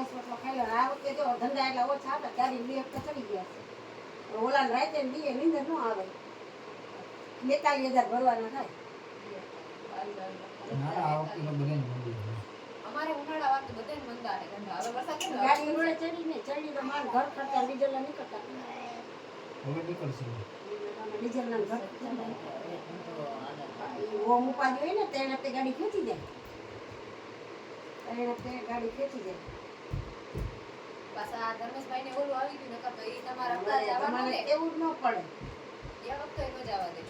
છાશ ઓછો ખાઈ લે. આ વખતે જો ધંધા એટલા ઓછા હતા, ગાડી 2 હપ્તા ચડી ગયા છે. ઓલા રાતે બીએ નીંદર ન આવે. 42,000 ભરવાના થાય. અમારે ઉનાળા વાળું બધાને મંદા છે ધંધા. હવે વરસાદ કેમ ગાડી રોડે ચડી તો માર ઘર ખર્ચા ડીઝલ ના નીકળતા. હવે નીકળશે. ડીઝલ ના ઘર ખર્ચા ઓમ ઉપાડી હોય ને તેને તે ગાડી ખેંચી જાય. એને તે ગાડી ખેંચી જાય. પાછા ધર્મેશભાઈ ને ઓલું આવી ગયું નકર તો ઈ તમારા અમદાવાદ આવવાનું તમારે ને એવું જ ન પડે. એ વખતે ન જવા દે.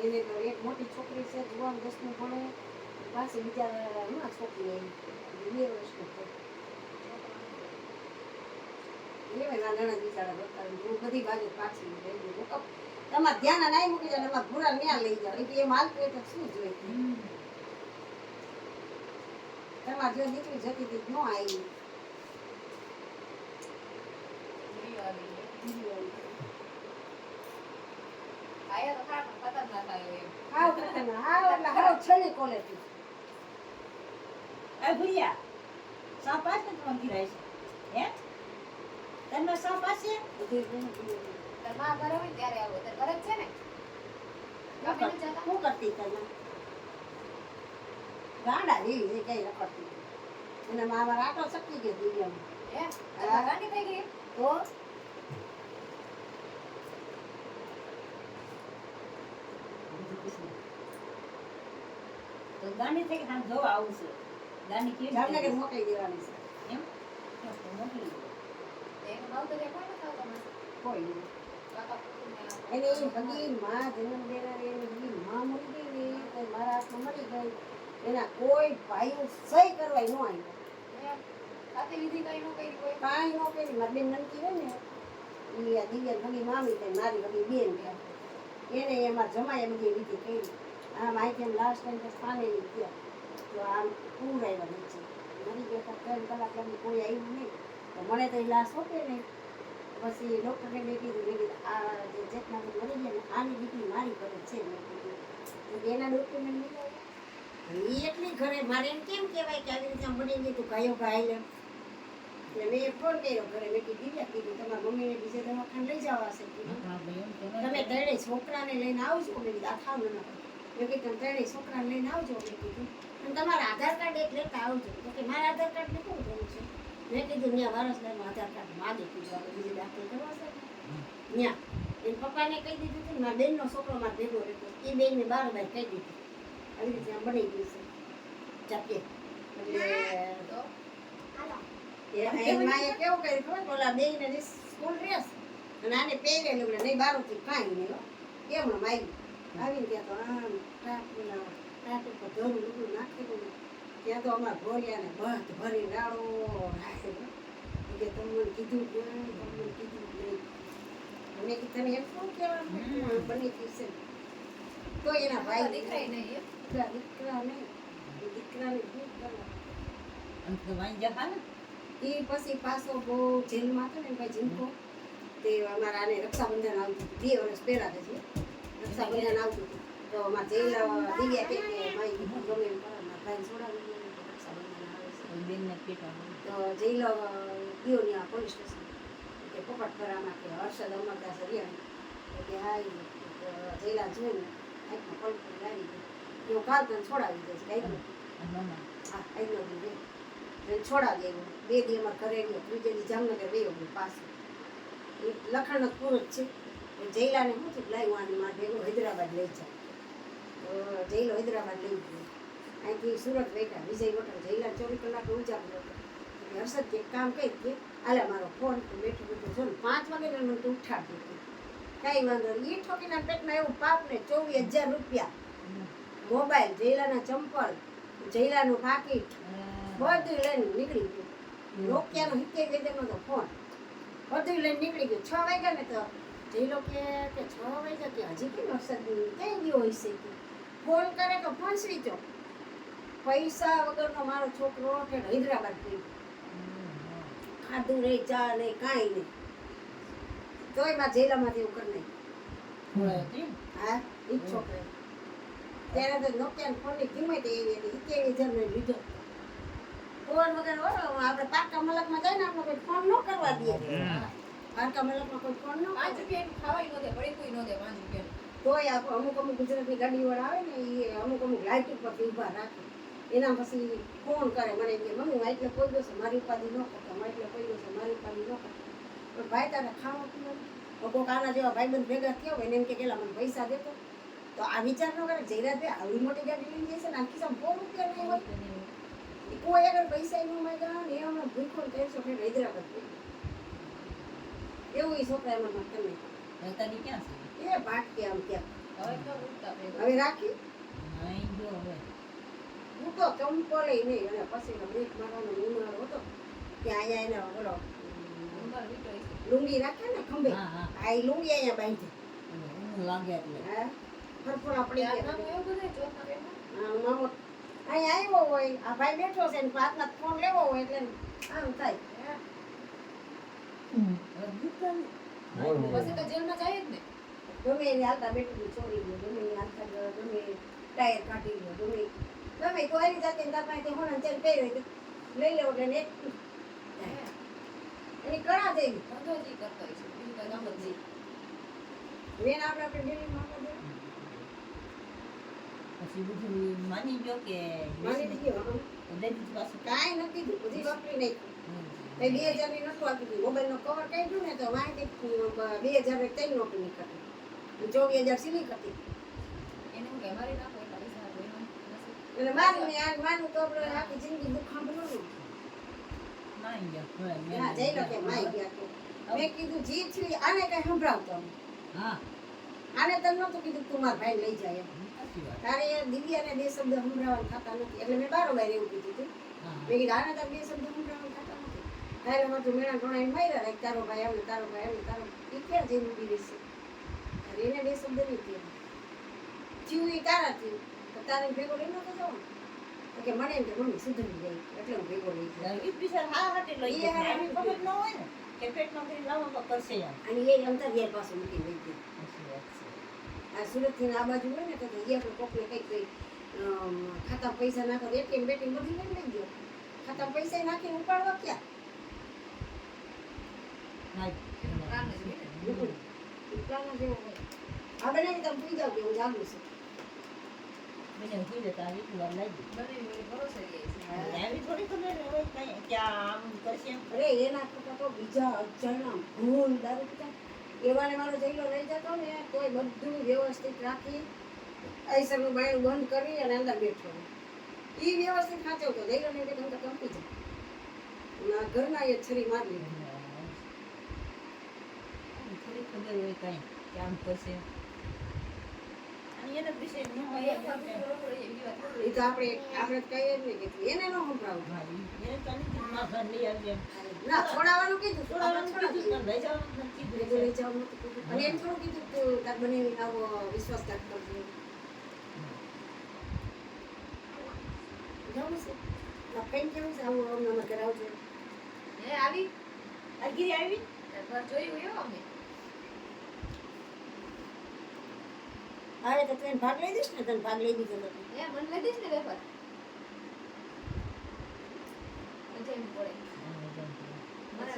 એને તો એક મોટી છોકરી છે, જુવાન 10મું ભણે, પાછી બિચારા હમણાં છોકરી આવી 2 વર્ષની છે. એવા નાના બિચારા હતા. હું બધી બાજુ પાછી રહી ગઈ. તમારે ધ્યાન ના મૂકી જાય, તમારે ભૂરા ન્યા લઈ જાવ. એટલે એ માલ તો શું જોઈએ? તમારે જો દીકરી જતી હતી ન આવી. આયા તો ખરા પણ ખતરનાક આવ્યો એમ. હાવ ખતરનાક. હાવ એટલે હાવ છેલ્લી ક્વોલિટી. એ ભૂલિયા સાપ પાસે પંખી રહે છે હે તને સાપ પાસે બધી બધી તાર માં ઘરે હોય ને ત્યારે આવો. તાર ઘરે જ છે ને? ગામે નથી જતા? શું કરતી તને? ગાંડા જેવી છે, કઈ રખડતી. એને મારા આટો શક્તિ ગઈ દુનિયામાં. હે? તાર ગાંડી થઈ ગઈ? તો તો ગાંડી થઈ કે જોવા આવું છે ગાંડી કેવી જામનગર મોકલી દેવાની છે. એમ તો મોકલી દો. એને માવતરે કોઈ નથી આવતો મને. કોઈ નહીં. કાકા પુત્રીને એને એ બધી માં જન્મ દેનારી એની બધી માં મરી ગઈ ને તો મારા હાથમાં મરી ગઈ. એના કોઈ ભાઈઓ સહી કરવા ન આવ્યો. હે? ખાતે વિધિ કઈ નો કરી કોઈ? કાંઈ ન કરી. મારી બેન નમકી હોય ને એ આ દિવ્યા ભગી મામી થાય, મારી ભગી બેન થાય. એને એમાં જમાય બધી વિધિ કરી. આમ અહીંથી એમ લાસ્ટ ટાઈમ તો પાણી ગયા તો આમ પૂર આવ્યા નીચે મરી ગયા. 3 કલાક લગી કોઈ આવ્યું નહીં. તો મને તો એ લાશ હોપે નહીં. પછી ડૉક્ટરને મેં કીધું આ જે જેટલા મરી ગયા ને આની દીકરી મારી ઘરે છે. મેં કીધું તો એના ડૉક્યુમેન્ટ લીધા. એ એટલી ઘરે મારે એમ કેમ કહેવાય કે આવી રીતે આમ બની ગઈ તું ગાયો ગાઈ લે. એટલે મેં ફોન કર્યો ઘરે. મેં કીધું દિવ્યા કીધું તમારા મમ્મીને બીજે દવાખાને લઈ જવા હશે. તમે 3 છોકરાને લઈને આવજો. મેં કીધું આ થાવ ના. મેં કીધું તમે 3 છોકરાને લઈને આવજો. મેં કીધું અને તમારા આધાર કાર્ડ એક લેતા આવજો. તો કે મારા આધાર કાર્ડ ને કોણ કરવું છે? મેં કીધું ત્યાં વારસદારનું આધાર કાર્ડ માગે કીધું આપણે બીજે દાખલ કરવા છે ત્યાં. એને પપ્પાને કહી દીધું હતું. મારા બેનનો છોકરો મારે ભેગો રહેતો એ બેનને બારોબાર કહી દીધું આવી રીતે આમ બની ગયું છે ચાપીએ. એટલે તો એની માએ કેવું કર્યું ખબર? ઓલા બેયને સ્કૂલ ડ્રેસ અને આને પહેરેલું એટલે નહીં બારોથી કાંઈ નહીં હો. એમણે માગ્યું આવીને ત્યાં તો આમ ટાટ ઉપર ધરું લૂગું નાખેલું ને ત્યાં તો અમારા ઘોડિયાને બધ ભરી રાડો રાખેલો. કે તમને કીધું જ નહીં, તમને કીધું જ નહીં. મેં કીધું તમે એમ શું કહેવાનું બની ગયું છે? તો એના ભાઈ દીકરા નહીં એમ? દીકરા નહીં. દીકરાને ભૂખ કરવા અને તો વાંઈ જતા ને એ પછી પાછો બહુ જેલમાં હતો ને ભાઈ જીનકો તે અમારા આને રક્ષાબંધન આવતું હતું 2 વર્ષ પહેલા જ રક્ષાબંધન આવતું હતું. તો અમારા જેલ દિવ્યા કે મારી દીકરી ગમે એમ કરે મારા ભાઈને છોડાવી દે ને રક્ષાબંધન આવે છે. બેનને પેટા તો જેલ ગયો ને પોલીસ સ્ટેશન કે પોપટપરામાં કે હર્ષદ અમરદાસ હરિયાણી કે હા જેલા જોઈને આંખમાં પલક લાગી ગઈ. હું કાલ તને છોડાવી દઈશ કાંઈ હા આજનો દીધે છોડાવી આવ્યો. 2 દી અમારે ઘરે ગયો. 3 દી જામનગર વયો ગયો પાછું. એ લખણ જ પૂરો જ છે. જયલાને શું થયું લાવ્યું મારે ભેગું હૈદરાબાદ લઈ જાય. તો જયલો હૈદરાબાદ લઈ ગયો. અહીંથી સુરત બેઠા વિજય હોટલ. જયલા 24 કલાક ઉજાગરો હતો. એટલે હર્ષદ એક કામ કરી કે આલે મારો ફોન બેઠું બેઠું જો ને 5 વાગે ને તો ઉઠાડતી હતી. કાંઈ વાંધો નહીં. એ ઠોકીના પેટમાં એવું પાપ ને 24,000 રૂપિયા મોબાઈલ, જયલાના ચંપલ, જયલાનું પાકીટ બધું લઈને નીકળી ગયું. નોકિયાનો 70,000 નો ફોન બધું લઈને નીકળી ગયું. 6 વાગ્યા ને તો જયલો કે 6 વાગ્યા કે હજી કેમ હર્ષદ ક્યાંય ગયો હોય છે? ફોન કરે તો ફોન સ્વિચ ઓફ. પૈસા વગરનો મારો છોકરો કે હૈદરાબાદ ગયો. ખાધું નહીં, ચા નહીં, કાંઈ નહીં. તોય માં જેલામાંથી એવું કરી નહીં. હા એ જ છોકરો ત્યારે તો નોકિયાના ફોનની કિંમત એવી હતી 70,000 ને લીધો. ફોન વગર હો આપણે પાકા મલકમાં જઈને આપણે કોઈ ફોન ન કરવા દે પાકા મલકમાં કોઈ ફોન ન 5 રૂપિયાનું ખાવાય ન દે પડી કોઈ ન દે 5 રૂપિયાનું તોય અમુક ગુજરાતની ગાડીવાળા આવે ને એ અમુક લાઇટ ઉપર ઊભા રાખે એના પછી ફોન કરે મને કે મમ્મી આ એટલે કોઈ દિવસ મારી ઉપાધિ ન કરતા મારી એટલે કોઈ દિવસ મારી ઉપાધિ ન કરતા પણ ભાઈ તારે ખાવા પીવાનું કોઈક આના જેવા ભાઈબંધ ભેગા થયા હોય ને એમ કે કેલા મને પૈસા દેતો તો આ વિચાર ન કરે જયરાજભાઈ આવડી મોટી ગાડી લઈને જશે ને આ ખિસ્સામાં 4 રૂપિયા નહીં હોય એ કોઈ આગળ પૈસા ન માંગ્યા ને એ હમણાં ભૂખો ને 300 ફેર હૈદરાબાદ એવું એ છોકરા એમાં તમે રહેતાની ક્યાં છે એ ભાટકે આમ ત્યાં હવે તો ઉઠતા ભેગો હવે રાખી નહીં જો હવે હું તો ચંપલે નહીં અને પછી બ્રેક મારવાનો ઉનાળો હતો ત્યાં અહીંયા એને ઓલો ઉંમર વીટો છે લુંગી રાખે ને ખંભે હા હા આ ઈ લુંગી અહીંયા બાંધી ઊંઘ લાગે એટલે હા ફરફરા પડી ત્યાં ગયા નામ એવું બધું ચોથા બેઠા હા, મામો અહીંયા આવ્યો હોય આ ભાઈ બેઠો છે ને હાથમાં ફોન લેવો હોય એટલે આમ થાય હવે દુકાન પછી તો જેલમાં જાય જ ને ગમે એને હાલતા બેઠું ચોરી ગયો ગમે એને હાલતા ગયો ગમે ટાયર કાઢી ગયો ગમે તો એની જાતે તાર પાસે હોણા ચેન પહેરી હોય તો લઈ લેવો એટલે ને એની કળા જેવી ધંધો જ ઈ કરતો હશે બીજું કઈ કામ જ નહીં વેન આપણે ડેલીમાં આપવા દે પછી બધું માની ગયો કે માની ગયો હમ. દરેક પાસે કાંઈ નથી થયું બધી વાપરી નાખી મેં 2000 ની નતું આપી દીધું મોબાઈલ નો કવર કાઢ્યું ને તો વાંચી 2000 ની 3 નોટ નીકળી 24000 સીલી કરતી એને હું કે મારી નાખો એટલા પૈસા કોઈનો નથી એટલે મારું ને આ માનું તો આપણે આખી જિંદગી દુઃખ સાંભળવાનું માની ગયો હા જઈ લો કે માઈ ગયા તો મેં કીધું જી થયું આને કઈ સંભળાવતો નહીં. હા આને તને નહોતું કીધું તું મારા ભાઈ લઈ જાય એમ. સાચી વાત તારે દિવ્યાને 2 શબ્દ સંભળાવવાનું થતા નથી એટલે મેં બારોબાર એવું કીધું હતું હા મેં કીધું આને તારે 2 શબ્દ સંભળાવવાનું થતા નથી તારે માથું મેળા ટોણાઈને માર્યા રાખ તારો ભાઈ આવે તારો ભાઈ આવે તારો એ ક્યાં જઈને ઊભી રહેશે અરે એને 2 શબ્દ નહીં કહેવાય થયું એ તારા થયું તો તારે ભેગો લઈ નતો જવાનું તો કે મને એમ કે મમ્મી સુધરી જાય એટલે હું ભેગો લઈ જાય ઈ બિચાર હા હાટે લઈ ઈ જાય હા એને ખબર ન હોય ને કે પેટમાં કઈ લાવો તો કરશે યાર અને એ અંતરિયાળ પાસે મૂકી લઈ ગઈ સાચી વાત છે આ સુરતથી આ બાજુ હોય ને તો એ આપણે કોકને કંઈક ખાતા પૈસા નાખો એટીએમ બેટીએમ બધું લઈ ગયો ખાતા પૈસા નાખીને ઉપાડવા ક્યાં હા એનું કામ જ નહીં ને. ઉપાડવા જેવો હોય આ બનાવી તમે પૂઈ જાવ કે હું જાગું છું મને ઉભી જતા આવી વાર લાગી બને એ ભરોસે રહે છે આવી થોડી ખબર હોય કઈ કે આમ કરશે એમ અરે એના કરતા તો બીજા અજાણા ભૂલ દારૂ પીતા એવાને મારો જઈલો લઈ જતો ને તોય બધું વ્યવસ્થિત રાખી આઈસરનું બાયણું બંધ કરી અને અંદર બેઠો એ વ્યવસ્થિત ખાંચવતો જઈલો ને એટલે તો કંપી જાય અને ઘરના એ છરી મારી થોડી ખબર હોય કઈ કે આમ કરશે અને એને વિશે ન હોય એક વાર બરોબર એવી વાત એ તો આપણે કહીએ જ નહીં કે એને ન સંભળાવું ભાઈ એને ચાલી ના ઘર લઈ આવજે ના છોડાવવાનું કીધું છોડાવવાનું છોડાવવાનું કીધું પણ લઈ જવાનું નથી કીધું કીધું લઈ જવાનું નતું કીધું અને એમ થોડું કીધું તું તાર બનાવીને આવો વિશ્વાસઘાત કરજો જવું છે આ ફ્રેન્ડ કેવું છે આવું અમને અમે કરાવજો હે આવી અગીરી આવી એકવાર જોયું એવું અમે અરે તો તું એને ભાગ લઈ દઈશ ને તને ભાગ લઈ દીધો તો હે મને લઈ દઈશ ને વેફર મજા એમ પડે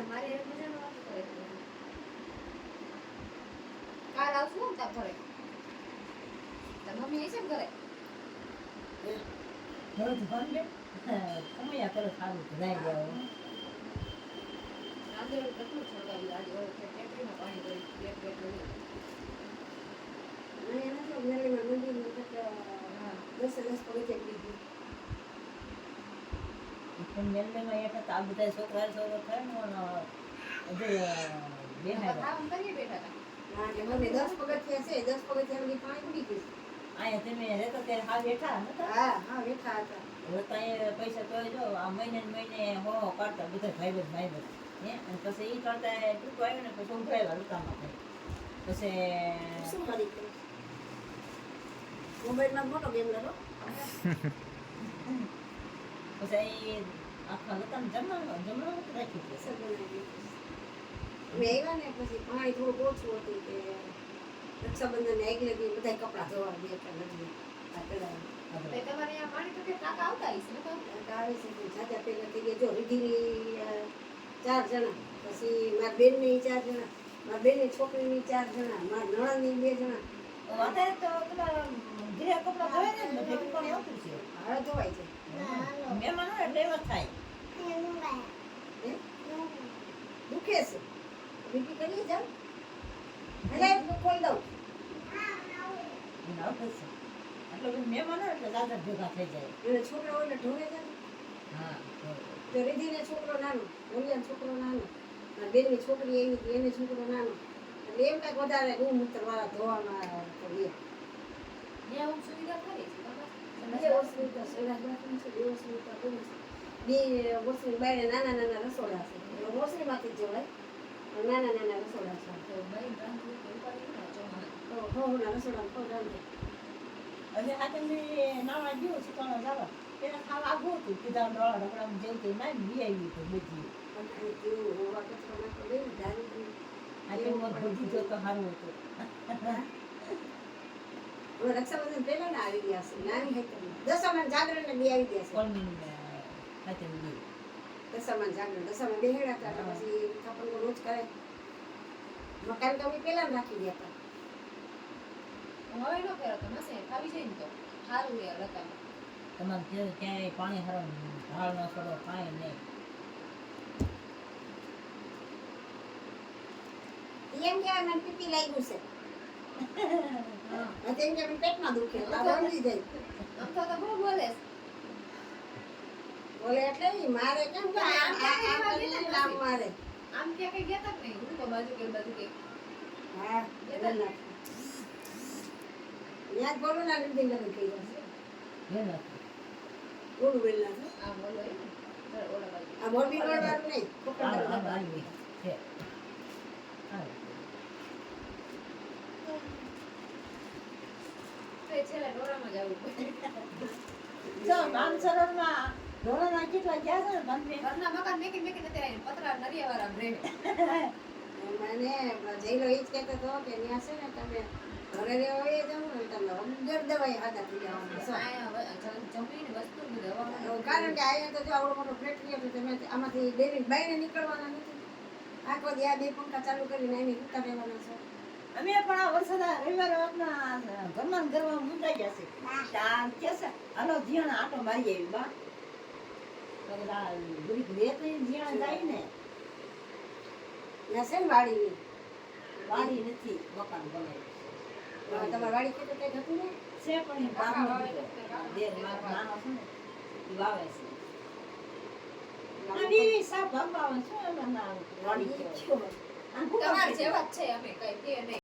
મારી એક મજાનો વાત કરે કાલ આવશું હું તાર ઘરે તાર મમ્મી એ છે ઘરે ઘર તો ભર લે કમૈયા કરે સારું તો જાય જાવ રાંધેલું કેટલું છોડાવ્યું આજે હવે ટેકરીમાં પાણી કરી પેટ પેટ લઈ અને એના તો મેલીમાં મંદિરમાં કેટલા 10 પગથિયા લીધી પણ મેલમાં એક હતા આ બધા છોકરા થાય ને બેહાડ્યા ખાવા કરીએ બેઠા હતા હા કે મને 10 પગથિયા છે 10 પગથિયા લગી પાણી ઉડી ગયું અહીંયા તમે રહેતા ત્યારે હા બેઠા નતા હા હા બેઠા હતા હવે તો અહીંયા પૈસા તો જો આ મહિને ને મહિને હો કાઢતા બધા ભાઈ હે અને પછી એ કરતા ટૂંકો આવ્યો ને પછી ઉભરાવ્યા લૂંટામાં પછી શું કરી મોબાઈલમાં મોટો ગેમ રમો પછી આખા લૂંટામાં જમવાનું રાખ્યું છે સર બનાવી અમે આવ્યા ને પછી પાણી થોડુંક ઓછું હતું કે રક્ષાબંધન ને આગલે દી બધા કપડાં ધોવા ગયા હતા લગ્ન આ પેલા એટલે તમારે અહીંયા પાણી તો કે ટાંકા આવતા હશે ને કાં? આવે છે પણ જાજા પહેલા થઈ ગયા જો રીઢીની 4 જણા, પછી મારા બેનની 4 જણા, મારા બેનની છોકરીની 4 જણા, મારા નણંદની 2 જણા. અત્યારે તો પેલા ઘરે કપડાં ધોય ને એટલે ભેગું પાણી આવતું છે. હવે ધોવાય છે. મહેમાન આવે એટલે એમ જ થાય. હે? દુખે છે બીપી કરી જાવ એટલે ખોલી દઉં. એને આવડે છે. એટલે પછી મહેમાન આવે એટલે દાદા ભેગા થઈ જાય. એને છોકરા હોય એટલે ઢોળે છે ને. હા બરોબર. તો રીધિને છોકરો નાનો, ઓલિયાનો છોકરો નાનો, મારી બેનની છોકરી એવી હતી, એને છોકરો નાનો, એટલે એમ કાંઈક વધારે ગૌમૂત્ર વાળા ધોવામાં તો લે. ત્યાં આવું સુવિધા ખરી છે તમારે? બે વસ્તુ તો સંડાસ બાથરૂમ છે, બે વસ્તુ તો બહુ છે. બે વસ્તુની બારે નાના નાના રસોડા છે, એટલે મોસરીમાંથી જ જોડાય પણ નાના નાના રસોડા છે. તો બહેન રાંધવું તો ઉપાડી ને ચોમાસું. તો હોના રસોડામાં ખોટ રાંધે. હવે આ તમે નાવા ગયો શીખવાના જવા પેલા ખાવા આગું હતું કીધા ડોળા ઢોકળામાં જેવું તે મારી બી આવી હતું બધી. અને આ કેવું હોવા કચરો નાખો દે ને ધારી આ તો બધી જો તો સારું હતું. હવે રક્ષાબંધન પહેલા ને આવી ગયા છે, નાની હતી દશામાં જાગરણ ને બે આવી ગયા છે. કોલની સાથે બી દશામાં જાગરણ દશામાં બેહેડા હતા એટલે પછી થાપણનો રોજ કરે. મકાન તો અમે પહેલા ને રાખી ગયા હતા. હવે ન કરો તો નસે ખાવી જાય ને તો સારું યાર લતામાં. તમારે ત્યાં ક્યાંય પાણી હરમ ઢાળ ન સડો કાંઈ નહીં. એમ કહેવાય મને પીપી લાગ્યું છે. હા અને એમ કે મને પેટમાં દુખે આ બંધી જાય. આમ તો બહુ બોલે છે. બોલે એટલે ઈ મારે કેમ કે આમ આ ક્યાંય કરીને નથી. આમ મારે. આમ ક્યાં કઈ ગયા તા કે નહીં હું તો બાજુ કે બાજુ કે હા બોલ નાખ. યાદ બોલું ના લીધી લગન થઈ જશે. એ નથી. બોલું બેલ ના આમ બોલો એ ને ચાલ ઓલા બાજુ આ મોરબી રોડ વાળું નહીં આ કોકણ આ આવી છે. હા. તો એ છેલ્લે ડોરામાં જ આવવું પડે. તો માનસરોવરમાં ઢોળાના કેટલા ગયા છે ને બંને? ઘરના મકાન મેકી મેકી નથી આવી પતરા નરિયાવાળા રહે. મને જઈલો એ જ કહેતો હતો કે ત્યાં છે ને તમે ઘરે રહેવા એ જાવ ને તમે વગર દવાઈ હાથા થઈ જવાના છો. જમીન વસ્તુ દવા કારણ કે અહીંયા તો જો આવડો મોટો ફ્લેટ રહ્યો તો તમે આમાંથી ડેરી બહાર નીકળવાના નથી. આખો દી આ બે પંખા ચાલુ કરીને એની ઉતા રહેવાના છો. અમે પણ આ વરસાદ રવિવારે આપણા ઘરમાં ને ઘરમાં મુંજાઈ ગયા છે. ત્યાં કે છે હાલો જીણ આટો મારી આવી બા. તો બધા ગુરી લે તો જીણ જાય ને ત્યાં છે ને વાડીની વાડી નથી મકાન બને તમારી વાડી કેટલું કંઈક હતું ને છે પણ એ બાપ દેર નાનો છે ને એ વાવે છે. આ બીવી સાપ ભંગાવે શું એમ ના વાડી કહેવાય. આ ભૂકંપ તમારે છે. જેવા જ છે અમે કઈ કે નહીં.